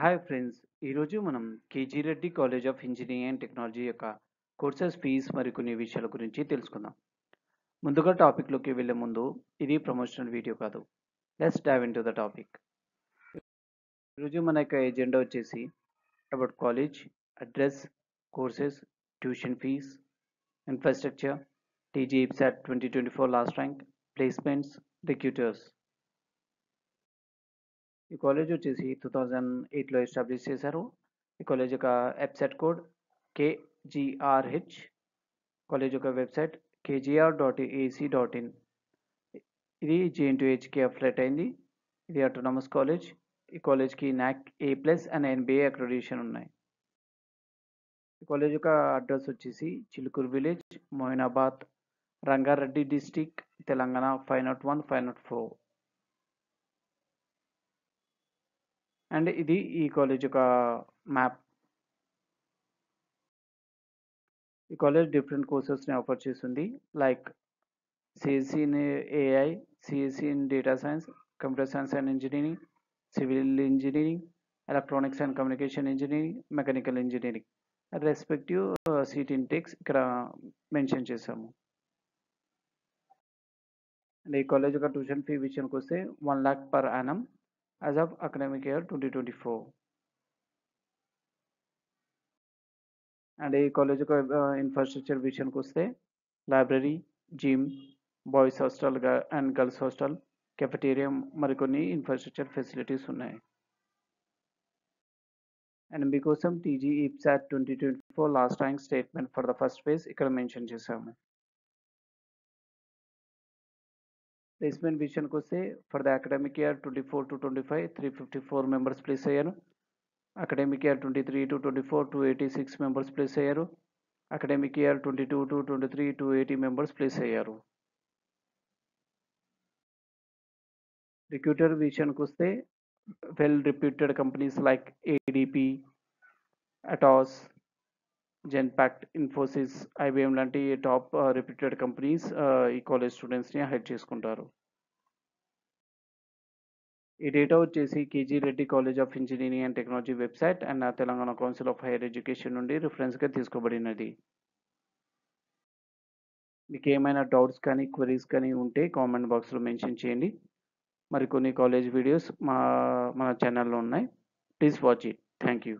Hi friends, ఈరోజు మనం KG Reddy college of engineering and technology యొక్క కోర్సెస్ ఫీజ్ మరి కొన్ని విషయాల గురించి తెలుసుకుందాం. ముందుగా టాపిక్లోకి వెళ్ళే ముందు ఇది ప్రమోషనల్ వీడియో కాదు. Let's dive into the topic. ఈరోజు మన యొక్క ఎజెండా వచ్చేసి about college, address, courses, tuition fee, infrastructure, TG EAPCET 2024 last rank, placements, recruiters. ఈ కాలేజ్ వచ్చేసి 2008లో ఎస్టాబ్లిష్ చేశారు. ఈ కాలేజ్ యొక్క వెబ్సైట్ కోడ్ KGRH. కాలేజ్ యొక్క వెబ్సైట్ kgr.ac.in. ఇది JNTUHకి అఫిలియేట్ అయింది. ఇది ఆటోనమస్ కాలేజ్. ఈ కాలేజ్కి NAC A+ and NBA accreditation ఉన్నాయి. ఈ కాలేజ్ యొక్క అడ్రస్ వచ్చేసి Chilkur village, Moinabad, Rangareddy district, Telangana 501, 504. And ఇది ఈ కాలేజ్ యొక్క మ్యాప్. ఈ కాలేజ్ డిఫరెంట్ కోర్సెస్ని ఆఫర్ చేస్తుంది, like CSC in AI, CSC in data science, computer science and engineering, civil engineering, electronics and communication engineering, mechanical engineering. Respective seat intakes ఇక్కడ mention చేశాము. అండ్ ఈ కాలేజ్ యొక్క ట్యూషన్ ఫీ విషయానికి వస్తే 1 lakh per annum as of academic year 2024. And ఈ college యొక్క infrastructure విషయానికి వస్తే library, gym, boys hostel and girls hostel, cafeteria, మరికొన్ని ఇన్ఫ్రాస్ట్రక్చర్ ఫెసిలిటీస్ ఉన్నాయి. అండ్ మీకోసం TG EAPCET 2024 last rank statement for the first phase ఇక్కడ మెన్షన్ చేశాము. Placement విషయానికి వస్తే for the academic year 24 to 25 354 members place అయ్యారు. Academic year 23 to 24 286 members place అయ్యారు. Academic year 22 to 23 280 members place అయ్యారు. Recruiter విషయానికి వస్తే well reputed companies like ADP, Atos, Genpact, Infosys, IBM లాంటి టాప్ రిప్యూటెడ్ కంపెనీస్ ఈ college స్టూడెంట్స్ని hire చేసుకుంటారు. ఈ డేటా వచ్చేసి KG Reddy college of engineering and technology website and Telangana council of higher education నుండి రిఫరెన్స్గా తీసుకోబడినది. మీకు ఏమైనా డౌట్స్ కానీ క్వరీస్ కానీ ఉంటే కామెంట్ బాక్స్లో మెన్షన్ చేయండి. మరికొన్ని కాలేజ్ వీడియోస్ మన ఛానల్లో ఉన్నాయి. Please watch it. Thank you.